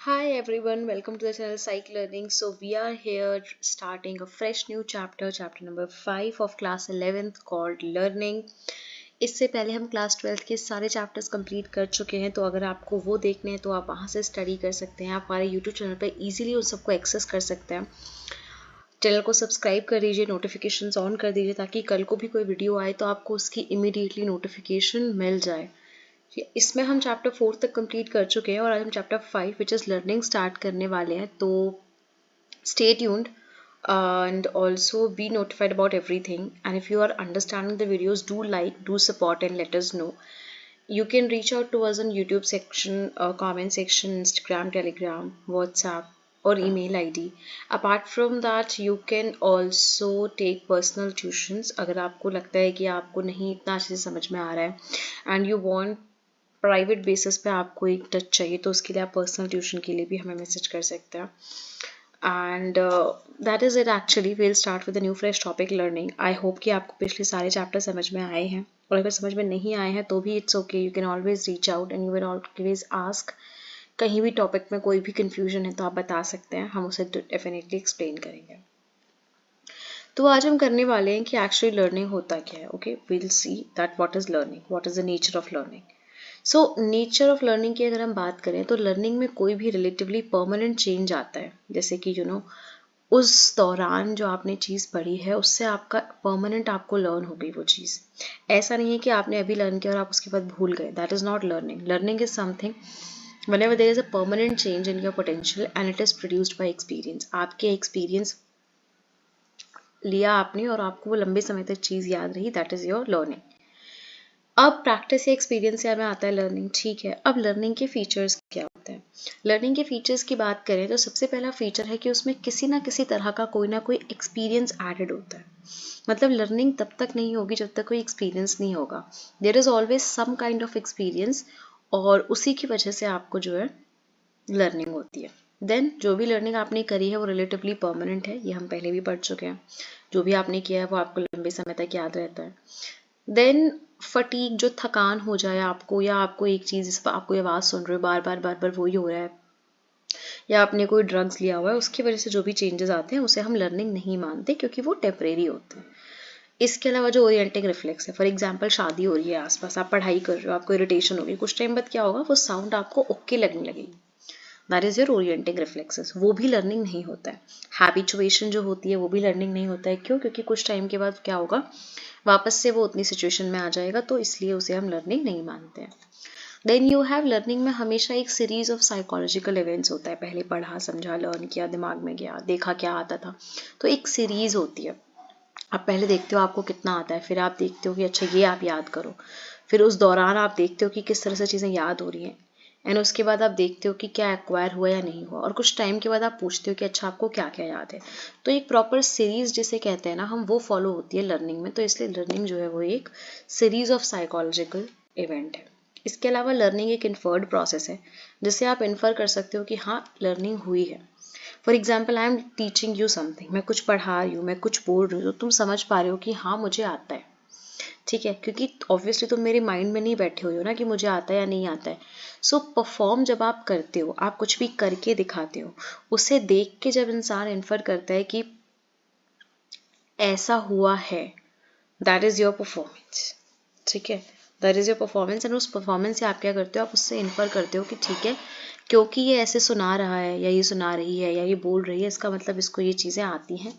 Hi everyone, welcome to the channel Psych Learning. So we are here starting a fresh new chapter, chapter number 5 of class 11th called Learning. इससे पहले हम class 12th के सारे chapters complete कर चुके हैं, तो अगर आपको वो देखने हैं तो आप वहाँ से स्टडी कर सकते हैं। आप हमारे यूट्यूब चैनल पर ईजिली उन सबको एक्सेस कर सकते हैं। चैनल को सब्सक्राइब कर दीजिए, नोटिफिकेशंस ऑन कर दीजिए ताकि कल को भी कोई वीडियो आए तो आपको उसकी इमीडिएटली नोटिफिकेशन मिल जाए। इसमें हम चैप्टर 4 तक कंप्लीट कर चुके हैं और आज हम chapter 5 which is learning start करने वाले हैं। तो stay tuned and also be notified about everything, and if you are understanding the videos, do like, do support and let us know. You can reach out to us on YouTube section, comment section, Instagram, Telegram, WhatsApp or email ID. Apart from that, you can also take personal tuitions अगर आपको लगता है कि आपको नहीं इतना अच्छे से समझ में आ रहा है and you want private basis पे आपको एक टच चाहिए, तो उसके लिए आप पर्सनल ट्यूशन के लिए भी हमें मैसेज कर सकते हैं। And that is it. Actually will start with new fresh topic learning. I hope कि आपको पिछले सारे चैप्टर समझ में आए हैं, और अगर समझ में नहीं आए हैं तो भी it's okay, you can always reach out and you can always ask. कहीं भी टॉपिक में कोई भी कन्फ्यूजन है तो आप बता सकते हैं, हम उसे डेफिनेटली एक्सप्लेन करेंगे। तो आज हम करने वाले हैं कि एक्चुअली लर्निंग होता क्या है। Okay, will see that what is learning, what is the nature of learning. So nature of learning की अगर हम बात करें तो लर्निंग में कोई भी रिलेटिवली परमानेंट चेंज आता है, जैसे कि उस दौरान जो आपने चीज़ पढ़ी है उससे आपका परमानेंट आपको लर्न हो गई वो चीज़। ऐसा नहीं है कि आपने अभी लर्न किया और आप उसके बाद भूल गए, that is not learning. Learning is something whenever there is a permanent change in your potential and it is produced by experience। आपके एक्सपीरियंस लिया आपने और आपको वो लंबे समय तक चीज़ याद रही, दैट इज़ योर लर्निंग। अब प्रैक्टिस या एक्सपीरियंस से हमें आता है लर्निंग, ठीक है। अब लर्निंग के फीचर्स क्या होते हैं? लर्निंग के फीचर्स की बात करें तो सबसे पहला फीचर है कि उसमें किसी ना किसी तरह का कोई ना कोई एक्सपीरियंस एडेड होता है। मतलब लर्निंग तब तक नहीं होगी जब तक कोई एक्सपीरियंस नहीं होगा। There is always some kind of experience, और उसी की वजह से आपको जो है लर्निंग होती है। देन जो भी लर्निंग आपने करी है वो रिलेटिवली परमानेंट है, ये हम पहले भी पढ़ चुके हैं। जो भी आपने किया है वो आपको लंबे समय तक याद रहता है। देन फटीग, जो थकान हो जाए आपको, या आपको एक चीज़ जिस पर आपको आवाज़ सुन रहे हो बार बार वही हो रहा है, या आपने कोई ड्रग्स लिया हुआ है, उसकी वजह से जो भी चेंजेस आते हैं उसे हम लर्निंग नहीं मानते, क्योंकि वो टेम्परेरी होते हैं। इसके अलावा जो ओरिएंटिंग रिफ्लेक्स है, फॉर एग्जांपल शादी हो रही है आसपास, आप पढ़ाई कर रहे हो, आपको इरिटेशन होगी, कुछ टाइम बाद क्या होगा, वो साउंड आपको ओके लगने लगेगी, that is your orienting reflexes. वो भी लर्निंग नहीं होता है। हैबिचुएशन जो होती है वो भी लर्निंग नहीं होता है। क्यों? क्योंकि कुछ टाइम के बाद क्या होगा, वापस से वो उतनी सिचुएशन में आ जाएगा, तो इसलिए उसे हम लर्निंग नहीं मानते हैं। देन यू हैव लर्निंग में हमेशा एक सीरीज ऑफ साइकोलॉजिकल इवेंट्स होता है। पहले पढ़ा, समझा, लर्न किया, दिमाग में गया, देखा क्या आता था, तो एक सीरीज होती है। आप पहले देखते हो आपको कितना आता है, फिर आप देखते हो कि अच्छा ये आप याद करो, फिर उस दौरान आप देखते हो कि किस तरह से चीज़ें याद हो रही हैं, एंड उसके बाद आप देखते हो कि क्या एक्वायर हुआ या नहीं हुआ, और कुछ टाइम के बाद आप पूछते हो कि अच्छा आपको क्या क्या याद है। तो एक प्रॉपर सीरीज जिसे कहते हैं ना हम, वो फॉलो होती है लर्निंग में। तो इसलिए लर्निंग जो है वो एक सीरीज ऑफ साइकोलॉजिकल इवेंट है। इसके अलावा लर्निंग एक इन्फर्ड प्रोसेस है, जिससे आप इन्फर कर सकते हो कि हाँ लर्निंग हुई है। For example I am teaching you something, मैं कुछ पढ़ा रही हूँ, मैं कुछ बोल रही हूँ, तो तुम समझ पा रहे हो कि हाँ मुझे आता है, ठीक है, क्योंकि ऑब्वियसली तुम मेरे माइंड में नहीं बैठे हुए हो ना कि मुझे आता है या नहीं आता है। सो परफॉर्म जब आप करते हो, आप कुछ भी करके दिखाते हो, उसे देख के जब इंसान इन्फर करता है कि ऐसा हुआ है, दैट इज योर परफॉर्मेंस, ठीक है, that is your performance. And उस परफॉर्मेंस से आप क्या करते हो, आप उससे इन्फर करते हो कि ठीक है, क्योंकि ये ऐसे सुना रहा है या ये सुना रही है या ये बोल रही है, इसका मतलब इसको ये चीज़ें आती हैं,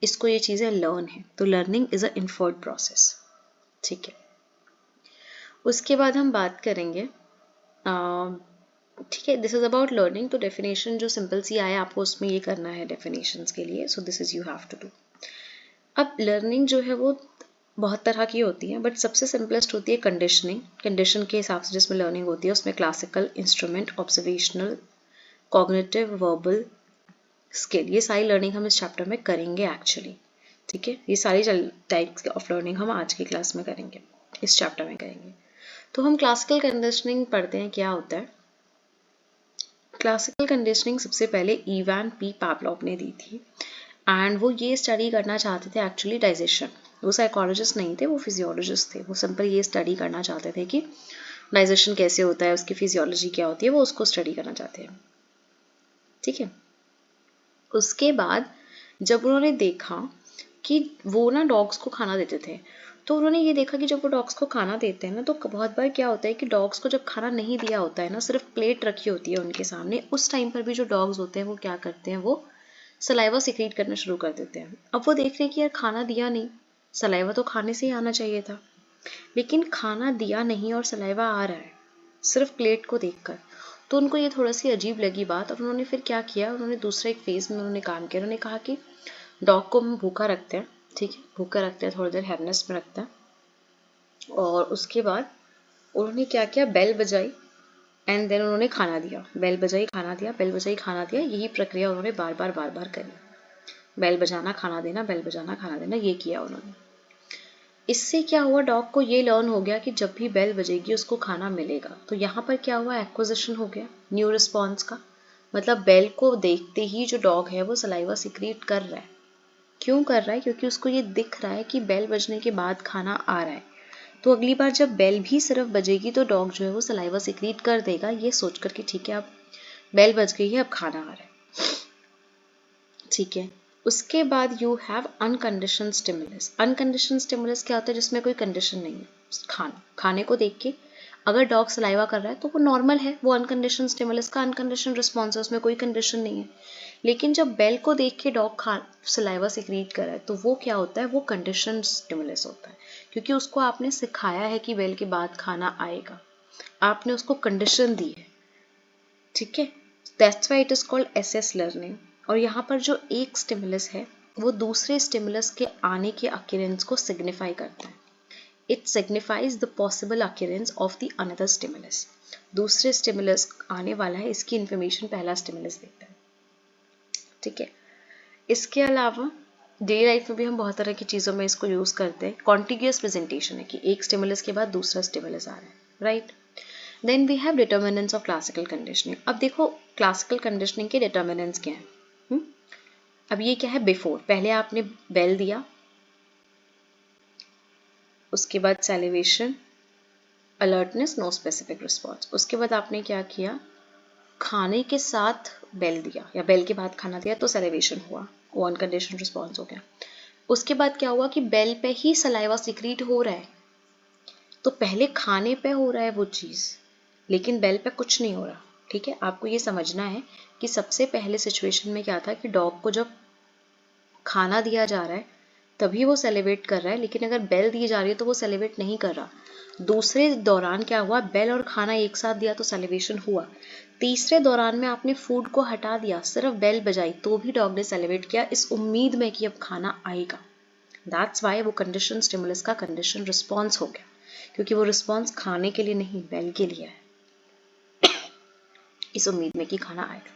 इसको ये चीज़ें लर्न है। तो learning is a inferred process, ठीक है। उसके बाद हम बात करेंगे, ठीक है, दिस इज अबाउट लर्निंग। तो डेफिनेशन जो सिंपल सी आए आपको उसमें ये करना है डेफिनेशंस के लिए, so this is you have to do. अब लर्निंग जो है वो बहुत तरह की होती है, बट सबसे सिंपलेस्ट होती है कंडीशनिंग। कंडीशन के हिसाब से जिसमें लर्निंग होती है उसमें classical, instrument, observational, cognitive, verbal, skill, ये सारी लर्निंग हम इस चैप्टर में करेंगे एक्चुअली, ठीक है। ये सारी टाइप्स ऑफ लर्निंग हम आज की क्लास में करेंगे, इस चैप्टर में करेंगे। तो हम क्लासिकल कंडीशनिंग पढ़ते हैं, क्या होता है। क्लासिकल कंडीशनिंग सबसे पहले इवान पी पावलोव ने दी थी, एंड वो ये स्टडी करना चाहते थे एक्चुअली डाइजेशन। वो साइकोलॉजिस्ट नहीं थे, वो फिजियोलॉजिस्ट थे। वो सिंपल ये स्टडी करना चाहते थे कि डाइजेशन कैसे होता है, उसकी फिजियोलॉजी क्या होती है, वो उसको स्टडी करना चाहते हैं। ठीक है। उसके बाद जब उन्होंने देखा कि वो ना डॉग्स को खाना देते थे, तो उन्होंने ये देखा कि जब वो डॉग्स को खाना देते हैं ना, तो बहुत बार क्या होता है कि डॉग्स को जब खाना नहीं दिया होता है ना, सिर्फ प्लेट रखी होती है उनके सामने, उस टाइम पर भी जो डॉग्स होते हैं वो क्या करते हैं, वो सलाइवा सिक्रीट करना शुरू कर देते हैं। अब वो देख रहे हैं कि यार खाना दिया नहीं, सलाइवा तो खाने से ही आना चाहिए था, लेकिन खाना दिया नहीं और सलाइवा आ रहा है सिर्फ प्लेट को देखकर। तो उनको ये थोड़ा सी अजीब लगी बात, और उन्होंने फिर क्या किया, उन्होंने दूसरे एक फेज में उन्होंने काम किया। उन्होंने कहा कि डॉग को हम भूखा रखते हैं, ठीक है, भूखा रखते हैं, थोड़ी देर हैवनेस में रखते हैं, और उसके बाद उन्होंने क्या किया, बेल बजाई एंड देन उन्होंने खाना दिया। बेल बजाई खाना दिया, बेल बजाई खाना दिया, यही प्रक्रिया उन्होंने बार बार करी। बेल बजाना खाना देना, बेल बजाना खाना देना, ये किया उन्होंने। इससे क्या हुआ, डॉग को ये लर्न हो गया कि जब भी बेल बजेगी उसको खाना मिलेगा। तो यहाँ पर क्या हुआ, एक्विजिशन हो गया न्यू रिस्पॉन्स का। मतलब बेल को देखते ही जो डॉग है वो सलाइवा सिक्रीट कर रहा है। क्यों कर रहा है, क्योंकि उसको ये दिख रहा है कि बेल बजने के बाद खाना आ रहा है। तो अगली बार जब बेल भी सिर्फ बजेगी तो डॉग जो है वो सलाइवा सिक्रीट कर देगा, ये सोचकर कि ठीक है अब बेल बज गई है, अब खाना आ रहा है, ठीक है। उसके बाद you have unconditioned stimulus. Unconditioned stimulus क्या होता है, जिसमें कोई कंडीशन नहीं है। खाने को देख के अगर डॉग सलाइवा कर रहा है तो वो नॉर्मल है, वो अनकंडीशनड स्टिमुलस का अनकंडीशनड रिस्पॉन्स है, उसमें कोई कंडीशन नहीं है। लेकिन जब बेल को देख के डॉग सलाइवा सिक्रीट कर रहा है तो वो क्या होता है, वो कंडीशनड स्टिमुलस होता है, क्योंकि उसको आपने सिखाया है कि बेल के बाद खाना आएगा, आपने उसको कंडीशन दी है, ठीक है। That's why it is called SS learning. और यहाँ पर जो एक स्टिमुलस है वो दूसरे स्टिमुलस के आने के अक्यूरेंस को सिग्निफाई करता है। It signifies the possible occurrence of the another stimulus. दूसरे स्टिमुलस आने वाला है, इसकी इंफॉर्मेशन पहला स्टिमुलस देता है, ठीक है। इसके अलावा डेली लाइफ में भी हम बहुत तरह की चीज़ों में इसको यूज़ करते हैं। कॉन्टिग्यूअस प्रेजेंटेशन है कि एक स्टिमुलस के बाद दूसरा स्टिमुलस आ रहा है, right. Then we have determinants of classical conditioning. अब देखो क्लासिकल कंडीशनिंग के डिटर्मिनेंट्स क्या हैं। अब ये क्या है, बिफोर, पहले आपने बेल दिया, उसके बाद salivation, alertness, no specific response. उसके बाद आपने क्या किया, खाने के साथ बेल दिया या बेल के बाद खाना दिया तो सैलिवेशन हुआ, वो अनकंडीशनल रिस्पॉन्स हो गया। उसके बाद क्या हुआ कि बेल पे ही सलाइवा सिक्रीट हो रहा है, तो पहले खाने पे हो रहा है वो चीज़, लेकिन बेल पे कुछ नहीं हो रहा, ठीक है। आपको ये समझना है कि सबसे पहले सिचुएशन में क्या था कि डॉग को जब खाना दिया जा रहा है तभी वो सेलिब्रेट कर रहा है, लेकिन अगर बेल दी जा रही है तो वो सेलिब्रेट नहीं कर रहा। दूसरे दौरान क्या हुआ, बेल और खाना एक साथ दिया तो सेलिब्रेशन हुआ। तीसरे दौरान में आपने फूड को हटा दिया, सिर्फ बेल बजाई, तो भी डॉग ने सेलिब्रेट किया इस उम्मीद में कि अब खाना आएगा। दैट्स वाई वो कंडीशन स्टिमुलस का कंडीशन रिस्पॉन्स हो गया, क्योंकि वो रिस्पॉन्स खाने के लिए नहीं, बेल के लिए है, इस उम्मीद में कि खाना आएगा।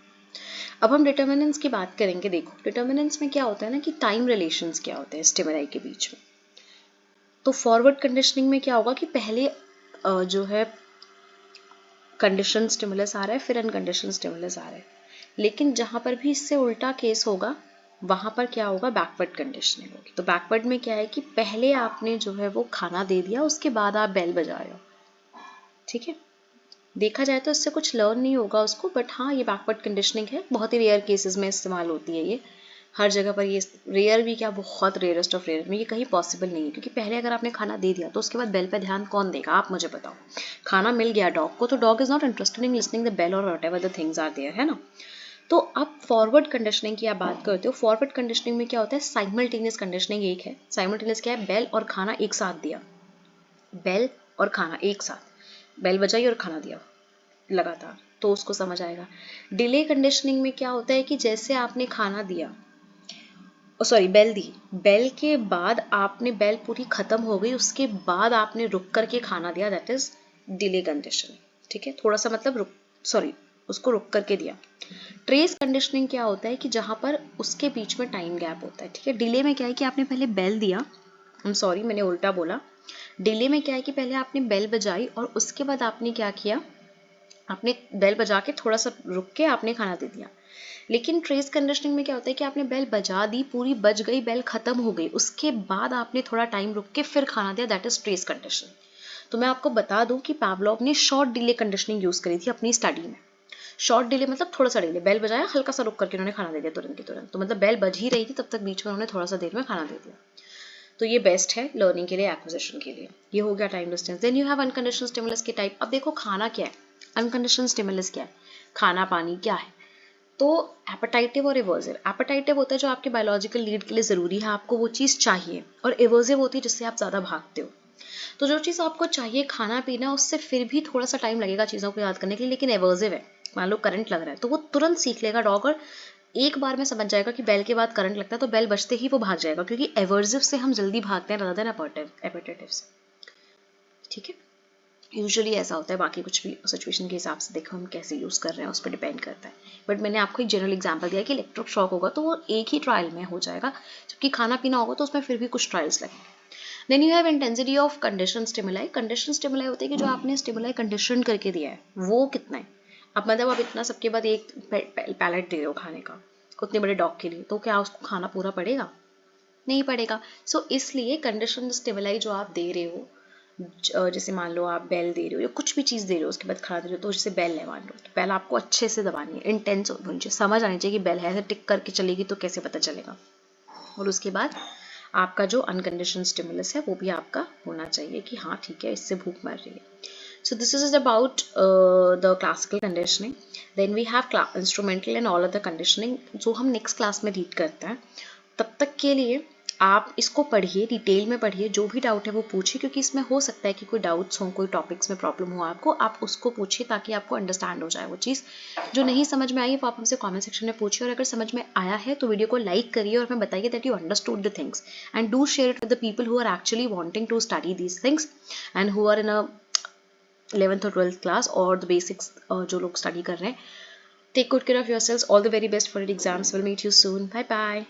अब हम डिटर्मिनेंट्स की बात करेंगे। देखो डिटर्मिनेंट्स में क्या होता है ना कि टाइम रिलेशंस क्या होते हैं स्टिमुलाई के बीच में। तो फॉरवर्ड कंडीशनिंग में क्या होगा कि पहले जो है कंडीशन स्टिमुलस आ रहा है, फिर अनकंडीशनल स्टिमुलस आ रहा है। लेकिन जहां पर भी इससे उल्टा केस होगा वहां पर क्या होगा, बैकवर्ड कंडीशनिंग होगी। तो बैकवर्ड में क्या है कि पहले आपने जो है वो खाना दे दिया, उसके बाद आप बेल बजा रहे हो, ठीक है। देखा जाए तो इससे कुछ लर्न नहीं होगा उसको, बट हाँ ये बैकवर्ड कंडीशनिंग है, बहुत ही रेयर केसेस में इस्तेमाल होती है ये। हर जगह पर ये रेयर भी क्या, बहुत रेयरेस्ट ऑफ रेयर में ये कहीं पॉसिबल नहीं है, क्योंकि पहले अगर आपने खाना दे दिया तो उसके बाद बेल पे ध्यान कौन देगा, आप मुझे बताओ। खाना मिल गया डॉग को तो dog is not interested in listening the bell और whatever the things are there, है ना। तो अब फॉरवर्ड कंडीशनिंग की आप बात करते हो। फॉरवर्ड कंडीशनिंग में क्या होता है, साइमल्टेनियस कंडीशनिंग एक है। साइमल्टेनियस क्या है, बेल और खाना एक साथ दिया, बेल और खाना एक साथ, बेल बजाई और खाना दिया लगातार, तो उसको समझ आएगा। डिले कंडीशनिंग में क्या होता है कि जैसे आपने खाना दिया, सॉरी बेल दी, बेल के बाद आपने, बेल पूरी खत्म हो गई उसके बाद आपने रुक करके खाना दिया, दैट इज डिले कंडीशनिंग, ठीक है। थोड़ा सा मतलब उसको रुक करके दिया। ट्रेस कंडीशनिंग क्या होता है कि जहां पर उसके बीच में टाइम गैप होता है, ठीक है। डिले में क्या है कि आपने पहले बेल दिया, मैंने उल्टा बोला। डिले में क्या है कि पहले आपने बेल बजाई और उसके बाद आपने क्या किया, आपने बेल बजा के थोड़ा सा रुक के आपने खाना दे दिया। लेकिन ट्रेस कंडीशनिंग में क्या होता है कि आपने बेल बजा दी, पूरी बज गई, बेल खत्म हो गई, उसके बाद आपने थोड़ा टाइम रुक के फिर खाना दिया, दैट इज ट्रेस कंडीशनिंग। तो मैं आपको बता दूं कि पावलोव ने शॉर्ट डिले कंडीशनिंग यूज करी थी अपनी स्टडी में। शॉर्ट डिले मतलब थोड़ा सा डिले, बेल बजाया, हल्का सा रुक करके उन्होंने खाना दे दिया तुरंत की तुरंत, तो मतलब बेल बज ही रही थी तब तक बीच में उन्होंने थोड़ा सा देर में खाना दे दिया। तो ये बेस्ट है लर्निंग के लिए, एक्विजिशन के लिए। ये हो गया time distance. Then you have unconditional stimulus के टाइप। अब देखो खाना क्या है, अनकंडीशनल स्टिमुलस क्या है, खाना पानी क्या है। तो एपेटाइटिव और एवर्सिव, एपेटाइटिव होता है जो आपके बायोलॉजिकल नीड के लिए ज़रूरी है, आपको वो चीज़ चाहिए, और एवर्सिव होती है जिससे आप ज़्यादा भागते हो। तो जो चीज़ आपको चाहिए खाना पीना, उससे फिर भी थोड़ा सा टाइम लगेगा चीज़ों को याद करने के लिए, लेकिन एवर्सिव है, मान लो करंट लग रहा है तो वो तुरंत सीख लेगा डॉग, और एक बार में समझ जाएगा कि बेल के बाद करंट लगता है तो बेल बजते ही वो भाग जाएगा, क्योंकि एवर्सिव से हम जल्दी भागते हैं rather than एपेटाइटिव से। ठीक है, यूजुअली ऐसा होता है, बाकी कुछ भी सिचुएशन के हिसाब से देखो हम कैसे यूज़ कर रहे हैं उस पर डिपेंड करता है। बट मैंने आपको एक जनरल एग्जांपल दिया कि इलेक्ट्रिक शॉक होगा तो वो एक ही ट्रायल में हो जाएगा, जबकि खाना पीना होगा तो उसमें फिर भी कुछ ट्रायल्स लगेंगे। Then you have intensity of condition stimuli. Condition stimuli होती है कि जो आपने स्टिमुलाई कंडीशन करके दिया है वो कितना है। अब मतलब आप इतना सबके बाद एक पैलेट दे रहे हो खाने का उतने बड़े डॉग के लिए, तो क्या उसको खाना पूरा पड़ेगा, नहीं पड़ेगा। सो इसलिए कंडीशन स्टिमुलाई जो आप दे रहे हो, जैसे मान लो आप बेल दे रहे हो या कुछ भी चीज़ दे रहे हो उसके बाद खड़ा दे रहे हो, तो जैसे बेल है मान लो, तो बेल आपको अच्छे से दबानी है, इंटेंस होनी चाहिए, समझ आनी चाहिए कि बेल है, ऐसे टिक करके चलेगी तो कैसे पता चलेगा। और उसके बाद आपका जो अनकंडीशनल स्टिमुलस है वो भी आपका होना चाहिए कि हाँ ठीक है इससे भूख मर रही है। So this is about the classical conditioning. Then we have instrumental and all other conditioning जो हम नेक्स्ट क्लास में रीड करते हैं। तब तक के लिए आप इसको पढ़िए, डिटेल में पढ़िए, जो भी डाउट है वो पूछिए, क्योंकि इसमें हो सकता है कि कोई डाउट्स हो, कोई टॉपिक्स में प्रॉब्लम हो आपको, आप उसको पूछिए ताकि आपको अंडरस्टैंड हो जाए वो चीज़। जो नहीं समझ में आई है वो आप हमसे कमेंट सेक्शन में पूछिए, और अगर समझ में आया है तो वीडियो को लाइक करिए और हमें बताइए that you understood the things, and do share it with the people who are actually wanting to study these things and who are in a 11th और 12th क्लास और द बेसिक्स जो लोग study कर रहे हैं। Take good care of yourselves, all the very best for your exams, will meet you soon, bye bye.